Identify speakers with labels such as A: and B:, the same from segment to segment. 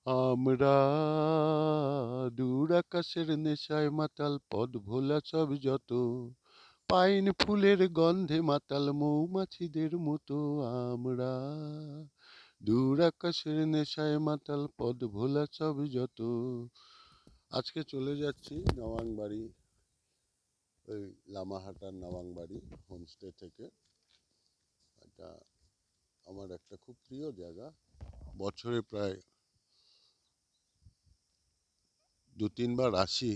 A: আমরা দূর আকাশের নেশায় মাতাল, পথ ভোলা সব যত, পাইন ফুলের গন্ধে মাতাল, মৌমাছিদের মতো আমরা দূর আকাশের নেশায় মাতাল, পথ ভোলা সব যত। আজকে চলে যাচ্ছি নওয়াংবাড়ি, ওই লামাহাটার নওয়াংবাড়ি হোমস্টে থেকে। এটা আমার একটা খুব প্রিয় জায়গা, বছরে প্রায় 2-3 বার আসি,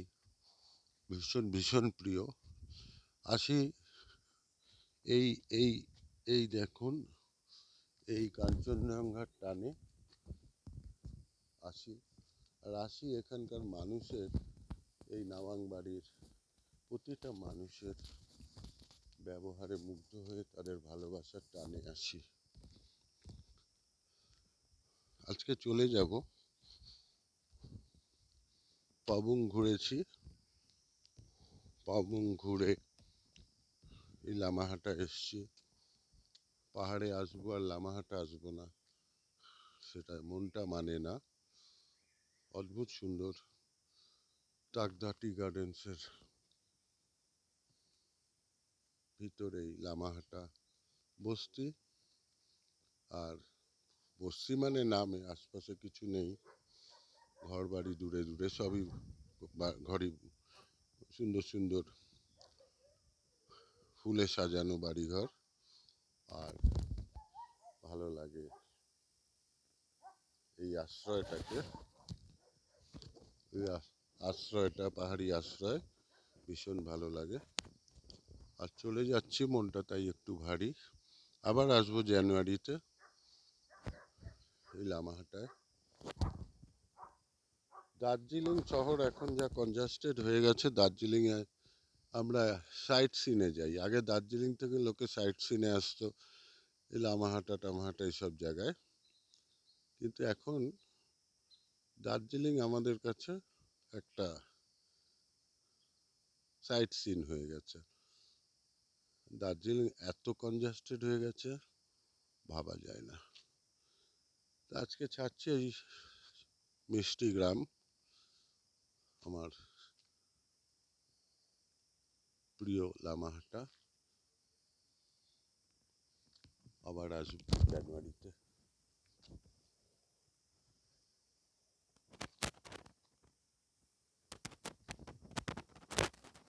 A: ভীষণ ভীষণ প্রিয়। আসি এই এই এই দেখুন, এই কাঞ্চনজঙ্ঘার টানে আসি। আর আসি এখানকার মানুষের, এই নাওয়াংবাড়ির প্রতিটা মানুষের ব্যবহারে মুগ্ধ হয়ে তাদের ভালোবাসার টানে আসি। আজকে চলে যাব, পাবুং ঘুরেছি, পাবুং ঘুরে এই লামাহাটা এসছি। পাহাড়ে আসবো আর লামাহাটা আসবো না, সেটা মনটা মানে না। অদ্ভুত সুন্দর তাকদা টি গার্ডেন্সের ভিতরেই লামাহাটা বস্তি। আর বস্তি মানে নামে, আশপাশে কিছু নেই, ঘর বাড়ি দূরে দূরে, সবই ঘরই সুন্দর সুন্দর ফুলে সাজানো বাড়িঘর। আর ভালো লাগে এই আশ্রয়টাকে, এই আশ্রয়টা, পাহাড়ি আশ্রয়, ভীষণ ভালো লাগে। আর চলে যাচ্ছি, মনটা তাই একটু ভারী। আবার আসবো জানুয়ারিতে এই লামাহাটায়। দার্জিলিং শহর এখন যা কনজাস্টেড হয়ে গেছে, দার্জিলিংয়ে আমরা সাইট সিনে যাই। আগে দার্জিলিং থেকে লোকে সাইট সিনে আসতো এই লামাহাটা টামাহাটা এইসব জায়গায়, কিন্তু এখন দার্জিলিং আমাদের কাছে একটা সাইট সিন হয়ে গেছে। দার্জিলিং এত কনজাস্টেড হয়ে গেছে, ভাবা যায় না। আজকে ছাড়ছি এই মিষ্টি গ্রাম, আমার প্রিয় লামাহাটা। আবার আসবো জানুয়ারিতে।